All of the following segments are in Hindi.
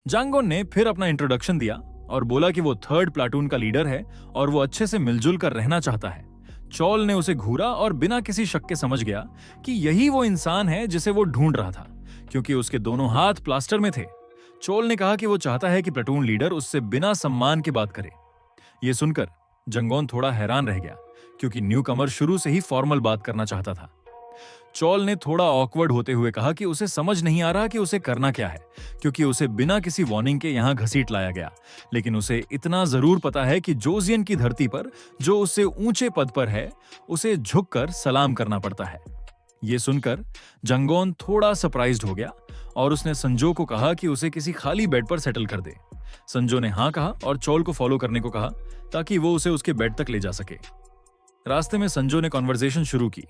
जांगोन ने फिर अपना इंट्रोडक्शन दिया और बोला कि वो थर्ड प्लाटून का लीडर है और वो अच्छे से मिलजुल कर रहना चाहता है। चौल ने उसे घूरा और बिना किसी शक के समझ गया कि यही वो इंसान है जिसे वो ढूंढ रहा था, क्योंकि उसके दोनों हाथ प्लास्टर में थे। चोल ने कहा कि वो चाहता है कि प्लाटून लीडर उससे बिना सम्मान के बात करे। ये सुनकर जंगोन थोड़ा हैरान रह गया, क्योंकि न्यूकमर शुरू से ही फॉर्मल बात करना चाहता था। चौल ने थोड़ा ऑकवर्ड होते हुए कहा कि उसे समझ नहीं आ रहा कि उसे करना क्या है, क्योंकि उसे बिना किसी वार्निंग के यहां घसीट लाया गया। लेकिन उसे इतना जरूर पता है कि जोजियन की धरती पर जो उससे ऊंचे पद पर है, उसे झुककर सलाम करना पड़ता है। ये सुनकर जंगोन थोड़ा सरप्राइज्ड हो गया और उसने संजो को कहा कि उसे किसी खाली बेड पर सेटल कर दे। संजो ने हाँ कहा और चौल को फॉलो करने को कहा ताकि वो उसे उसके बेड तक ले जा सके। रास्ते में संजो ने कॉन्वर्सेशन शुरू की,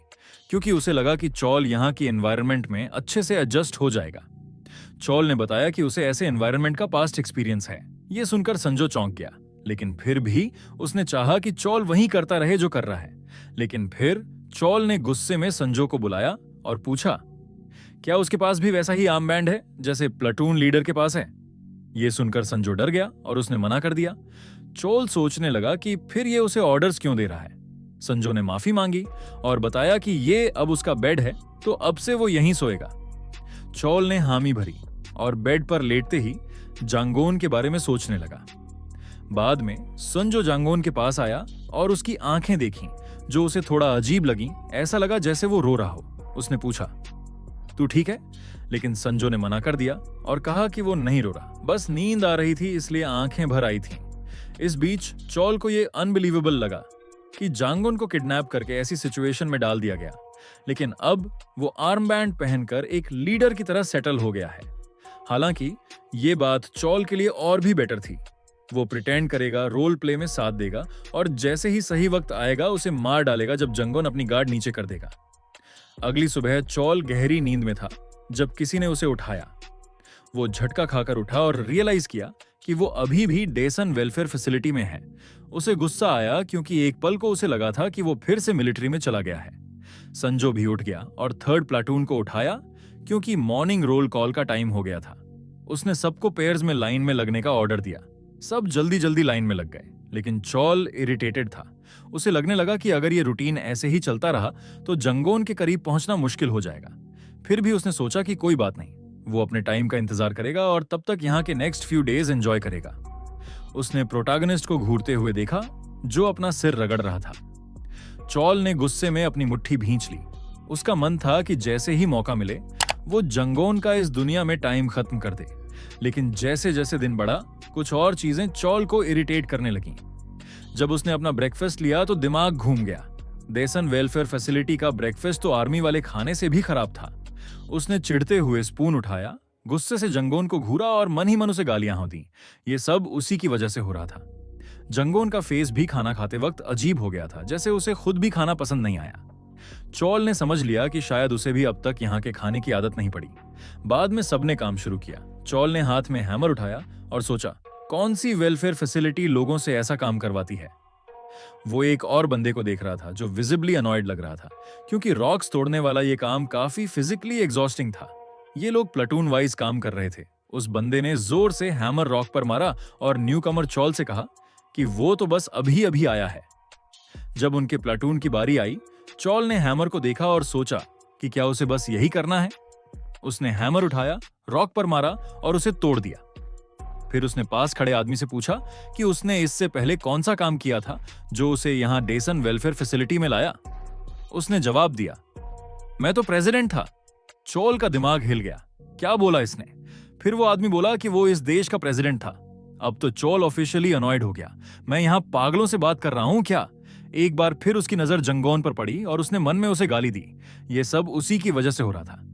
क्योंकि उसे लगा कि चौल यहाँ की एनवायरनमेंट में अच्छे से एडजस्ट हो जाएगा। चौल ने बताया कि उसे ऐसे एनवायरनमेंट का पास्ट एक्सपीरियंस है। यह सुनकर संजो चौंक गया, लेकिन फिर भी उसने चाहा कि चौल वही करता रहे जो कर रहा है। लेकिन फिर चौल ने गुस्से में संजो को बुलाया और पूछा, क्या उसके पास भी वैसा ही आर्म बैंड है जैसे प्लाटून लीडर के पास है? यह सुनकर संजो डर गया और उसने मना कर दिया। चौल सोचने लगा कि फिर ये उसे ऑर्डर्स क्यों दे रहा है। संजो ने माफी मांगी और बताया कि ये अब उसका बेड है, तो अब से वो यहीं सोएगा। चौल ने हामी भरी और बेड पर लेटते ही जांगोन के बारे में सोचने लगा। बाद में संजो जांगोन के पास आया और उसकी आंखें देखी, जो उसे थोड़ा अजीब लगी। ऐसा लगा जैसे वो रो रहा हो। उसने पूछा, तू ठीक है? लेकिन संजो ने मना कर दिया और कहा कि वो नहीं रो रहा, बस नींद आ रही थी इसलिए आंखें भर आई थीं। इस बीच चौल को ये अनबिलीवेबल लगा कि जांगोन को किडनैप करके ऐसी सिचुएशन में डाल दिया गया, लेकिन अब वो आर्म बैंड पहनकर एक लीडर की तरह सेटल हो गया है। हालांकि ये बात चौल के लिए और भी बेटर थी। वो प्रिटेंड करेगा, रोल प्ले में साथ देगा और जैसे ही सही वक्त आएगा उसे मार डालेगा जब जांगोन अपनी गार्ड नीचे कर देगा। अगली सुबह चौल गहरी नींद में था जब किसी ने उसे उठाया। वो झटका खाकर उठा और रियलाइज किया कि वो अभी भी डेसन वेलफेयर फैसिलिटी में है। उसे गुस्सा आया क्योंकि एक पल को उसे लगा था कि वो फिर से मिलिट्री में चला गया है। संजो भी उठ गया और थर्ड प्लाटून को उठाया, क्योंकि मॉर्निंग रोल कॉल का टाइम हो गया था। उसने सबको पेयर्स में लाइन में लगने का ऑर्डर दिया। सब जल्दी जल्दी लाइन में लग गए, लेकिन चौल इरिटेटेड था। उसे लगने लगा कि अगर ये रूटीन ऐसे ही चलता रहा तो जंगोन के करीब पहुंचना मुश्किल हो जाएगा। फिर भी उसने सोचा कि कोई बात नहीं, वो अपने टाइम का इंतजार करेगा और तब तक यहाँ के नेक्स्ट फ्यू डेज एंजॉय करेगा। उसने प्रोटैगनिस्ट को घूरते हुए देखा, जो अपना सिर रगड़ रहा था। चौल ने गुस्से में अपनी मुट्ठी भींच ली। उसका मन था कि जैसे ही मौका मिले वो जंगोन का इस दुनिया में टाइम खत्म कर दे। लेकिन जैसे जैसे दिन बढ़ा, कुछ और चीजें चौल को इरिटेट करने लगीं। जब उसने अपना ब्रेकफास्ट लिया तो दिमाग घूम गया। डेसन वेलफेयर फैसिलिटी का ब्रेकफास्ट तो आर्मी वाले खाने से भी खराब था। उसने चिढ़ते हुए स्पून उठाया, गुस्से से जंगोन को घूरा और मन ही मन उसे गालियां हो दी। ये सब उसी की वजह से हो रहा था। जंगोन का फेस भी खाना खाते वक्त अजीब हो गया था, जैसे उसे खुद भी खाना पसंद नहीं आया। चौल ने समझ लिया कि शायद उसे भी अब तक यहाँ के खाने की आदत नहीं पड़ी। बाद में सबने काम शुरू किया। चौल ने हाथ में हैमर उठाया और सोचा, कौन सी वेलफेयर फैसिलिटी लोगों से ऐसा काम करवाती है। वो एक और बंदे को देख रहा था जो विजिबली अनॉयड लग रहा था, क्योंकि रॉक्स तोड़ने वाला ये काम काफी फिजिकली एग्जॉस्टिंग था। ये लोग प्लाटून वाइज काम कर रहे थे। उस बंदे ने जोर से हैमर रॉक पर मारा और न्यूकमर चौल से कहा कि वो तो बस अभी अभी आया है। जब उनके प्लाटून की बारी आई, चौल ने हैमर को देखा और सोचा कि क्या उसे बस यही करना है। उसने हैमर उठाया, रॉक पर मारा और उसे तोड़ दिया। फिर उसने पास खड़े आदमी से पूछा कि उसने इससे पहले कौन सा काम किया था जो उसे यहां डेसन वेलफेयर फैसिलिटी में लाया। उसने जवाब दिया, मैं तो प्रेसिडेंट था। चौल का दिमाग हिल गया, क्या बोला इसने? फिर वो आदमी बोला कि वो इस देश का प्रेसिडेंट था। अब तो चौल ऑफिशियली अनॉयड हो गया। मैं यहां पागलों से बात कर रहा हूं क्या? एक बार फिर उसकी नजर जंगोन पर पड़ी और उसने मन में उसे गाली दी। ये सब उसी की वजह से हो रहा था।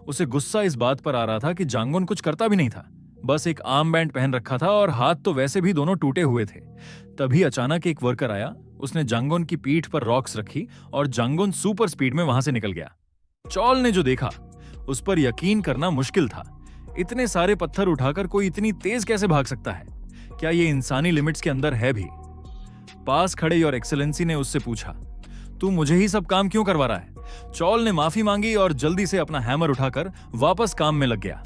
उसे गुस्सा इस बात पर आ रहा था कि जांगोन कुछ करता भी नहीं था, बस एक आर्म बैंड पहन रखा था और हाथ तो वैसे भी दोनों टूटे हुए थे। तभी अचानक एक वर्कर आया। उसने जांगोन की पीठ पर रॉक्स रखी और जांगोन सुपर स्पीड में वहां से निकल गया। चौल ने जो देखा उस पर यकीन करना मुश्किल था। इतने सारे पत्थर उठाकर कोई इतनी तेज कैसे भाग सकता है? क्या ये इंसानी लिमिट्स के अंदर है भी? पास खड़े योर एक्सेलेंसी ने उससे पूछा, तू मुझे ही सब काम क्यों करवा रहा है? चौल ने माफी मांगी और जल्दी से अपना हैमर उठाकर वापस काम में लग गया।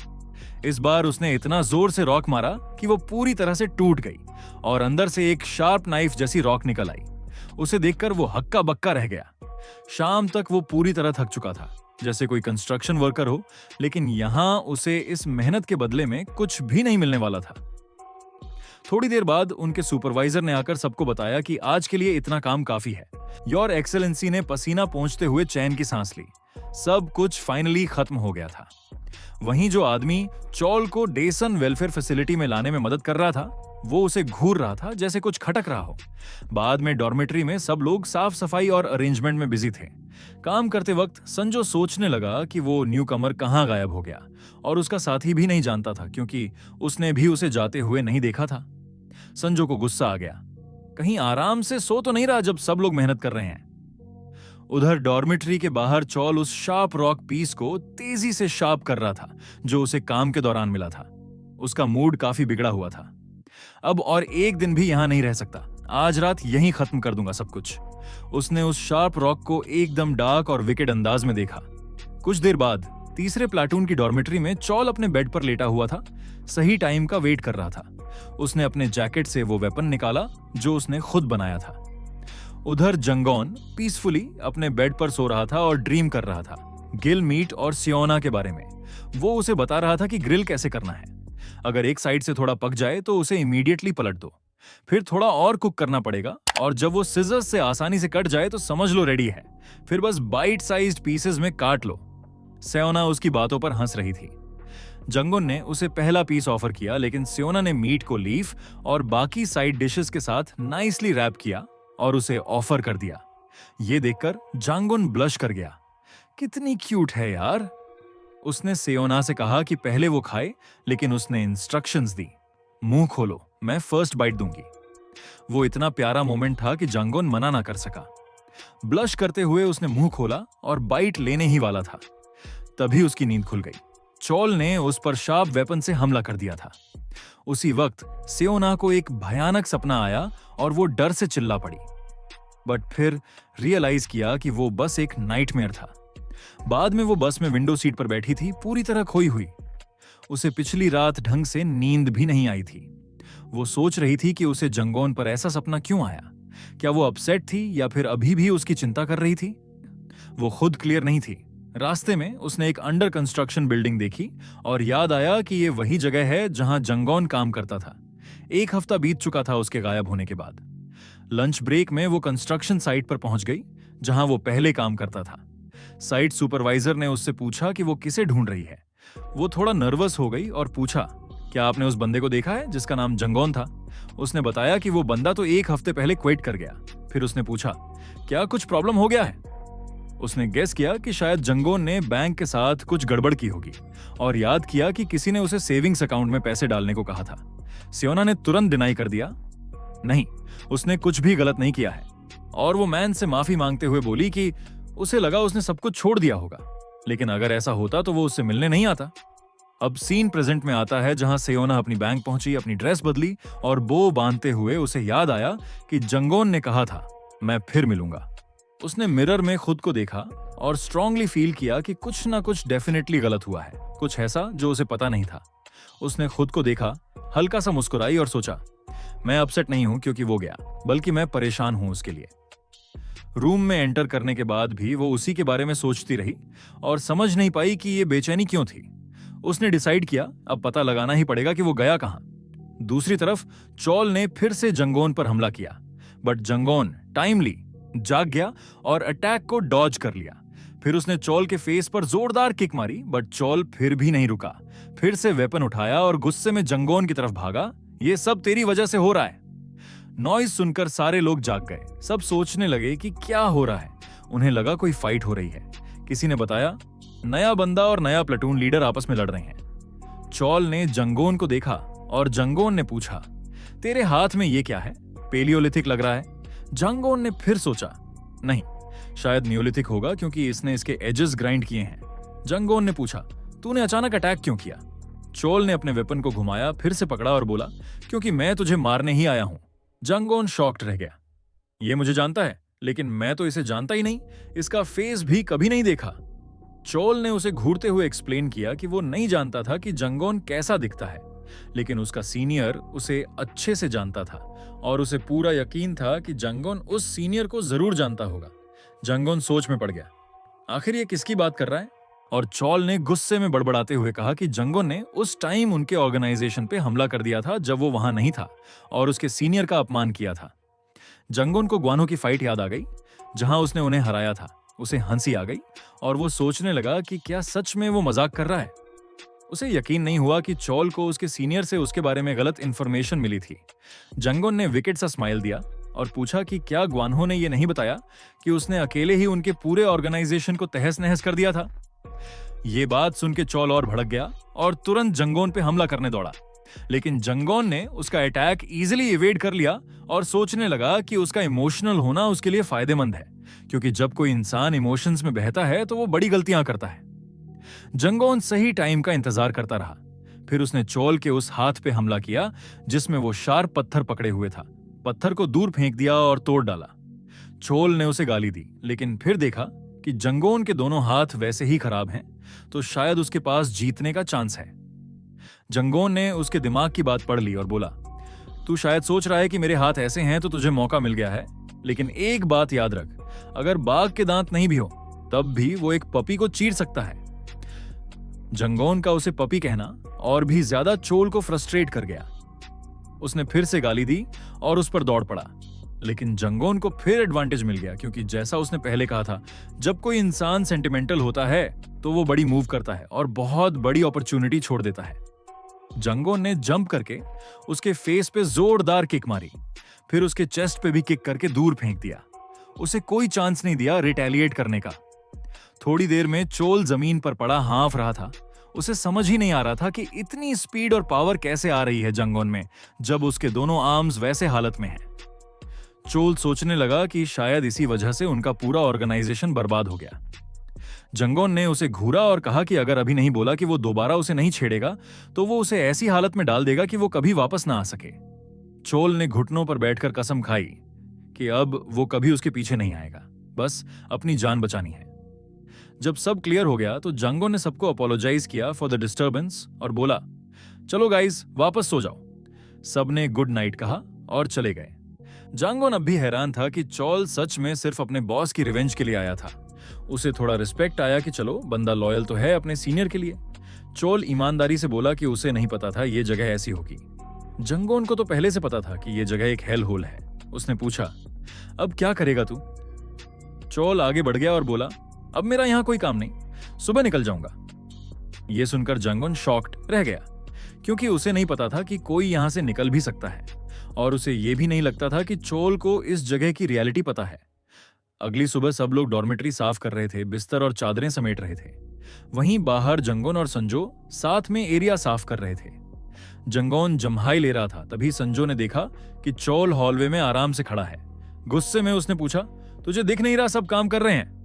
इस बार उसने इतना जोर से रॉक मारा कि वो पूरी तरह से टूट गई और अंदर से एक शार्प नाइफ जैसी रॉक निकल आई। उसे देखकर वो हक्का बक्का रह गया। शाम तक वो पूरी तरह थक चुका था, जैसे कोई कंस्ट्रक्शन वर्कर हो, लेकिन यहां उसे इस मेहनत के बदले में कुछ भी नहीं मिलने वाला था। थोड़ी देर बाद उनके सुपरवाइजर ने आकर सबको बताया कि आज के लिए इतना काम काफी है। योर एक्सेलेंसी ने पसीना पोंछते हुए चैन की सांस ली। सब कुछ फाइनली खत्म हो गया था। वहीं जो आदमी चौल को डेसन वेलफेयर फैसिलिटी में लाने में मदद कर रहा था, वो उसे घूर रहा था जैसे कुछ खटक रहा हो। बाद में डॉर्मेट्री में सब लोग साफ सफाई और अरेंजमेंट में बिजी थे। काम करते वक्त संजो सोचने लगा कि वो न्यू कमर कहाँ गायब हो गया, और उसका साथी भी नहीं जानता था क्योंकि उसने भी उसे जाते हुए नहीं देखा था। संजो को गुस्सा आ गया। कहीं आराम से सो तो नहीं रहा जब सब लोग मेहनत कर रहे हैं। उधर डॉर्मेट्री के बाहर चौल उस शार्प रॉक पीस को तेजी से शार्प कर रहा था जो उसे काम के दौरान मिला था। उसका मूड काफी बिगड़ा हुआ था। अब और एक दिन भी यहां नहीं रह सकता, आज रात यहीं खत्म कर दूंगा सब कुछ। उसने उस शार्प रॉक को एकदम डार्क और विकेड अंदाज में देखा। कुछ देर बाद तीसरे प्लाटून की डॉर्मेट्री में चौल अपने बेड पर लेटा हुआ था, सही टाइम का वेट कर रहा था। उसने अपने जैकेट से वो वेपन निकाला जो उसने खुद बनाया था। उधर जंगोन पीसफुली अपने बेड पर सो रहा था और ड्रीम कर रहा था गिल मीट और सियोना के बारे में। वो उसे बता रहा था कि ग्रिल कैसे करना है। अगर एक साइड से थोड़ा पक जाए तो उसे इमीडिएटली पलट दो, फिर थोड़ा और कुक करना पड़ेगा, और जब वो सिजर्स से आसानी से कट जाए तो समझ लो रेडी है। फिर बस बाइट साइज्ड पीसेस में काट लो। सियोना उसकी बातों पर हंस रही थी। जंगोन ने उसे पहला पीस ऑफर किया, लेकिन सियोना ने मीट को लीफ और बाकी साइड डिशेस के साथ नाइसली रैप किया और उसे ऑफर कर दिया। ये देखकर जांगुन ब्लश कर गया। कितनी क्यूट है यार। उसने सियोना से कहा कि पहले वो खाए, लेकिन उसने इंस्ट्रक्शंस दी, मुंह खोलो, मैं फर्स्ट बाइट दूंगी। वो इतना प्यारा मोमेंट था कि जांगुन मना ना कर सका। ब्लश करते हुए उसने मुंह खोला और बाइट लेने ही वाला था। तभी उसकी नींद खुल गई। चौल ने उस पर शार्प वेपन से हमला कर दिया था। उसी वक्त सियोना को एक भयानक सपना आया और वो डर से चिल्ला पड़ी, बट फिर रियलाइज किया कि वो बस एक नाइटमेयर था। बाद में वो बस में विंडो सीट पर बैठी थी, पूरी तरह खोई हुई। उसे पिछली रात ढंग से नींद भी नहीं आई थी। वो सोच रही थी कि उसे जंगोन पर ऐसा सपना क्यों आया। क्या वो अपसेट थी या फिर अभी भी उसकी चिंता कर रही थी? वो खुद क्लियर नहीं थी। रास्ते में उसने एक अंडर कंस्ट्रक्शन बिल्डिंग देखी और याद आया कि ये वही जगह है जहां जंगोन काम करता था। 1 हफ्ता बीत चुका था उसके गायब होने के बाद। लंच ब्रेक में वो कंस्ट्रक्शन साइट पर पहुंच गई जहां वो पहले काम करता था। साइट सुपरवाइजर ने उससे पूछा कि वो किसे ढूंढ रही है। वो थोड़ा नर्वस हो गई और पूछा, क्या आपने उस बंदे को देखा है जिसका नाम जंगोन था? उसने बताया कि वो बंदा तो 1 हफ्ते पहले क्विट कर गया। फिर उसने पूछा, क्या कुछ प्रॉब्लम हो गया है? उसने गेस किया कि शायद जंगोन ने बैंक के साथ कुछ गड़बड़ की होगी और याद किया कि किसी ने उसे सेविंग्स अकाउंट में पैसे डालने को कहा था। सियोना ने तुरंत डिनाई कर दिया, नहीं, उसने कुछ भी गलत नहीं किया है। और वो मैन से माफी मांगते हुए बोली कि उसे लगा उसने सब कुछ छोड़ दिया होगा, लेकिन अगर ऐसा होता तो वो उससे मिलने नहीं आता। अब सीन प्रेजेंट में आता है जहां सियोना अपनी बैंक पहुंची, अपनी ड्रेस बदली और बो बांधते हुए उसे याद आया कि जंगोन ने कहा था, मैं फिर मिलूंगा। उसने मिरर में खुद को देखा और स्ट्रांगली फील किया कि कुछ ना कुछ डेफिनेटली गलत हुआ है, कुछ ऐसा जो उसे पता नहीं था। उसने खुद को देखा, हल्का सा मुस्कुराई और सोचा, मैं अपसेट नहीं हूं क्योंकि वो गया, बल्कि मैं परेशान हूं उसके लिए। रूम में एंटर करने के बाद भी वो उसी के बारे में सोचती रही और समझ नहीं पाई कि ये बेचैनी क्यों थी। उसने डिसाइड किया अब पता लगाना ही पड़ेगा कि वो गया कहां। दूसरी तरफ चौल ने फिर से जंगोन पर हमला किया, बट जंगोन टाइमली जाग गया और अटैक को डॉज कर लिया। फिर उसने चौल के फेस पर जोरदार किक मारी, बट चौल फिर भी नहीं रुका। फिर से वेपन उठाया और गुस्से में जंगोन की तरफ भागा। ये सब तेरी वजह से हो रहा है। नॉइज सुनकर सारे लोग जाग गए। सब सोचने लगे कि क्या हो रहा है। उन्हें लगा कोई फाइट हो रही है। किसी ने बताया, नया बंदा और नया प्लेटून लीडर आपस में लड़ रहे हैं। चौल ने जंगोन को देखा और जंगोन ने पूछा, तेरे हाथ में ये क्या है? पेलियोलिथिक लग रहा है। जंगोन ने फिर सोचा, नहीं, शायद न्यूलिथिक होगा क्योंकि इसने इसके एजेस ग्राइंड किए हैं। जंगोन ने पूछा, तूने अचानक अटैक क्यों किया? चोल ने अपने वेपन को घुमाया, फिर से पकड़ा और बोला, क्योंकि मैं तुझे मारने ही आया हूं। जंगोन शॉक्ड रह गया। ये मुझे जानता है, लेकिन मैं तो इसे जानता ही नहीं, इसका फेस भी कभी नहीं देखा। चोल ने उसे घूरते हुए एक्सप्लेन किया कि वो नहीं जानता था कि जंगोन कैसा दिखता है, लेकिन उसका सीनियर उसे अच्छे से जानता था और उसे पूरा यकीन था कि जंगोन उस सीनियर को जरूर जानता होगा। जंगोन सोच में पड़ गया, आखिर ये किसकी बात कर रहा है? और चोल ने गुस्से में बड़बड़ाते हुए कहा कि जंगोन ने उस टाइम उनके ऑर्गेनाइजेशन पे हमला कर दिया था जब वो वहां नहीं था और उसके सीनियर का अपमान किया था। जंगोन को ग्वानो की फाइट याद आ गई जहां उसने उन्हें हराया था। उसे हंसी आ गई और वो सोचने लगा कि क्या सच में वो मजाक कर रहा है। उसे यकीन नहीं हुआ कि चोल को उसके सीनियर से उसके बारे में गलत इंफॉर्मेशन मिली थी। जंगोन ने विकेट सा स्माइल दिया और पूछा कि क्या ग्वान्हो ने यह नहीं बताया कि उसने अकेले ही उनके पूरे ऑर्गेनाइजेशन को तहस नहस कर दिया था। ये बात सुन के चोल और भड़क गया और तुरंत जंगोन पे हमला करने दौड़ा, लेकिन जंगोन ने उसका अटैक इजीली इवेड कर लिया और सोचने लगा कि उसका इमोशनल होना उसके लिए फायदेमंद है, क्योंकि जब कोई इंसान इमोशंस में बहता है तो वो बड़ी गलतियां करता है। जंगोन सही टाइम का इंतजार करता रहा। फिर उसने चोल के उस हाथ पे हमला किया जिसमें वो शार्प पत्थर पकड़े हुए था। पत्थर को दूर फेंक दिया और तोड़ डाला। चोल ने उसे गाली दी, लेकिन फिर देखा कि जंगोन के दोनों हाथ वैसे ही खराब हैं, तो शायद उसके पास जीतने का चांस है। जंगोन ने उसके दिमाग की बात पढ़ ली और बोला, तू शायद सोच रहा है कि मेरे हाथ ऐसे हैं तो तुझे मौका मिल गया है, लेकिन एक बात याद रख, अगर बाघ के दांत नहीं भी हो तब भी वो एक पपी को चीर सकता है। जंगोन का उसे पपी कहना और भी ज्यादा चोल को फ्रस्ट्रेट कर गया। उसने फिर से गाली दी और उस पर दौड़ पड़ा, लेकिन जंगोन को फिर एडवांटेज मिल गया, क्योंकि जैसा उसने पहले कहा था, जब कोई इंसान सेंटिमेंटल होता है तो वो बड़ी मूव करता है और बहुत बड़ी अपॉर्चुनिटी छोड़ देता है। जंगोन ने जंप करके उसके फेस पे जोरदार किक मारी, फिर उसके चेस्ट पे भी किक करके दूर फेंक दिया। उसे कोई चांस नहीं दिया रिटेलिएट करने का। थोड़ी देर में चोल जमीन पर पड़ा हाँफ रहा था। उसे समझ ही नहीं आ रहा था कि इतनी स्पीड और पावर कैसे आ रही है जंगोन में, जब उसके दोनों आर्म्स वैसे हालत में हैं। चोल सोचने लगा कि शायद इसी वजह से उनका पूरा ऑर्गेनाइजेशन बर्बाद हो गया। जंगोन ने उसे घूरा और कहा कि अगर अभी नहीं बोला कि वो दोबारा उसे नहीं छेड़ेगा तो वो उसे ऐसी हालत में डाल देगा कि वो कभी वापस ना आ सके। चोल ने घुटनों पर बैठकर कसम खाई कि अब वो कभी उसके पीछे नहीं आएगा, बस अपनी जान बचानी है। जब सब क्लियर हो गया तो जंगोन ने सबको अपोलोजाइज किया फॉर द डिस्टर्बेंस और बोला, चलो गाइस वापस सो जाओ। सबने गुड नाइट कहा और चले गए। जंगोन अब भी हैरान था कि चोल सच में सिर्फ अपने बॉस की रिवेंज के लिए आया था। उसे थोड़ा रिस्पेक्ट आया कि चलो बंदा लॉयल तो है अपने सीनियर के लिए। चोल ईमानदारी से बोला कि उसे नहीं पता था ये जगह ऐसी होगी। जंगोन को तो पहले से पता था कि ये जगह एक हेल होल है। उसने पूछा, अब क्या करेगा तू? चोल आगे बढ़ गया और बोला, अब मेरा यहां कोई काम नहीं, सुबह निकल जाऊंगा। यह सुनकर जंगोन शॉक्ड रह गया, क्योंकि उसे नहीं पता था कि कोई यहां से निकल भी सकता है, और उसे यह भी नहीं लगता था कि चोल को इस जगह की रियलिटी पता है। अगली सुबह सब लोग डॉर्मेट्री साफ कर रहे थे, बिस्तर और चादरें समेट रहे थे। वहीं बाहर जंगोन और संजो साथ में एरिया साफ कर रहे थे। जंगोन जम्हाई ले रहा था, तभी संजो ने देखा कि चोल हॉलवे में आराम से खड़ा है। गुस्से में उसने पूछा, तुझे दिख नहीं रहा सब काम कर रहे हैं?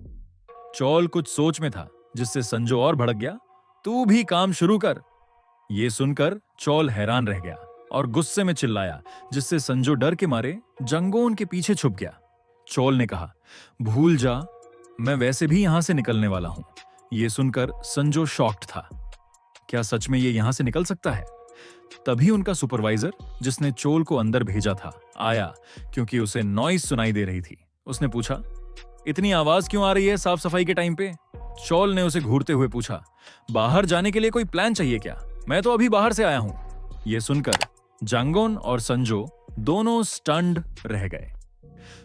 चोल कुछ सोच में था, जिससे संजो और भड़क गया, तू भी काम शुरू कर। यह सुनकर चोल हैरान रह गया और गुस्से में चिल्लाया, जिससे संजो डर के मारे जंगोन के पीछे छुप गया। चोल ने कहा, भूल जा, मैं वैसे भी यहां से निकलने वाला हूं। यह सुनकर संजो शॉक्ड था। क्या सच में ये यहां से निकल सकता है? तभी उनका सुपरवाइजर, जिसने चोल को अंदर भेजा था, आया, क्योंकि उसे नॉइज सुनाई दे रही थी। उसने पूछा, इतनी आवाज क्यों आ रही है साफ सफाई के टाइम पे? चोल ने उसे घूरते हुए पूछा, बाहर जाने के लिए कोई प्लान चाहिए क्या? मैं तो अभी बाहर से आया हूं। यह सुनकर जंगोन और संजो दोनों स्टन्ड रह गए।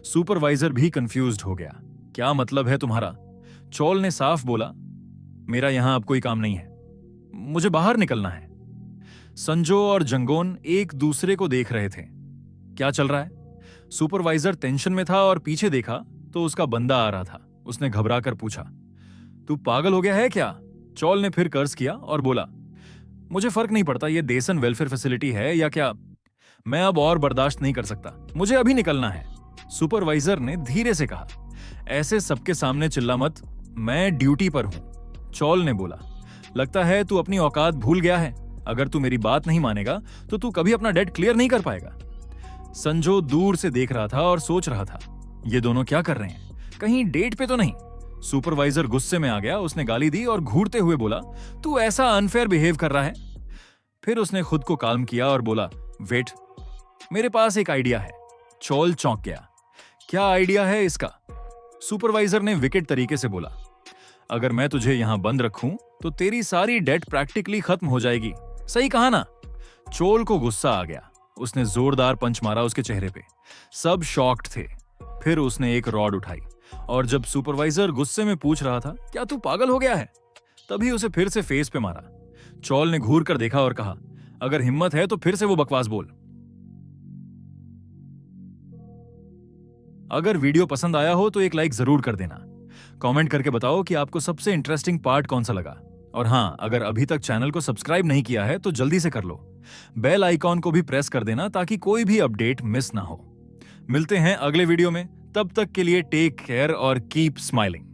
सुपरवाइजर भी कंफ्यूज्ड हो गया। क्या मतलब है तुम्हारा? चोल ने साफ बोला, मेरा यहां अब कोई काम नहीं है, मुझे बाहर निकलना है। संजो और जंगोन एक दूसरे को देख रहे थे। क्या चल रहा है? सुपरवाइजर टेंशन में था और पीछे देखा तो उसका बंदा आ रहा था। उसने घबराकर पूछा, तू पागल हो गया है क्या? चोल ने फिर कर्ज किया और बोला, मुझे फर्क नहीं पड़ता ये देसन वेलफेयर फैसिलिटी है या क्या, मैं अब और बर्दाश्त नहीं कर सकता, मुझे अभी निकलना है। सुपरवाइजर ने धीरे से कहा, ऐसे सबके सामने चिल्ला मत, मैं ड्यूटी पर हूं। चोल ने बोला, लगता है तू अपनी औकात भूल गया है। अगर तू मेरी बात नहीं मानेगा तो तू कभी अपना डेट क्लियर नहीं कर पाएगा। संजो दूर से देख रहा था और सोच रहा था, ये दोनों क्या कर रहे हैं? कहीं डेट पे तो नहीं? सुपरवाइजर गुस्से में आ गया, उसने गाली दी और घूरते हुए बोला, तू ऐसा अनफेयर बिहेव कर रहा है। फिर उसने खुद को काल्म किया और बोला, वेट, मेरे पास एक आइडिया है। चोल चौंक गया। क्या आइडिया है इसका? सुपरवाइजर ने विकेट तरीके से बोला, अगर मैं तुझे यहां बंद रखूं तो तेरी सारी डेट प्रैक्टिकली खत्म हो जाएगी। सही कहा ना? चोल को गुस्सा आ गया। उसने जोरदार पंच मारा उसके चेहरे पे। सब शॉक्ड थे। फिर उसने एक रॉड उठाई और जब सुपरवाइजर गुस्से में पूछ रहा था, क्या तू पागल हो गया है, तभी उसे फिर से फेस पे मारा। चोल ने घूर कर देखा और कहा, अगर हिम्मत है तो फिर से वो बकवास बोल। अगर वीडियो पसंद आया हो तो एक लाइक जरूर कर देना। कमेंट करके बताओ कि आपको सबसे इंटरेस्टिंग पार्ट कौन सा लगा। और हां, अगर अभी तक चैनल को सब्सक्राइब नहीं किया है तो जल्दी से कर लो। बेल आइकॉन को भी प्रेस कर देना ताकि कोई भी अपडेट मिस ना हो। मिलते हैं अगले वीडियो में। तब तक के लिए टेक केयर और कीप स्माइलिंग।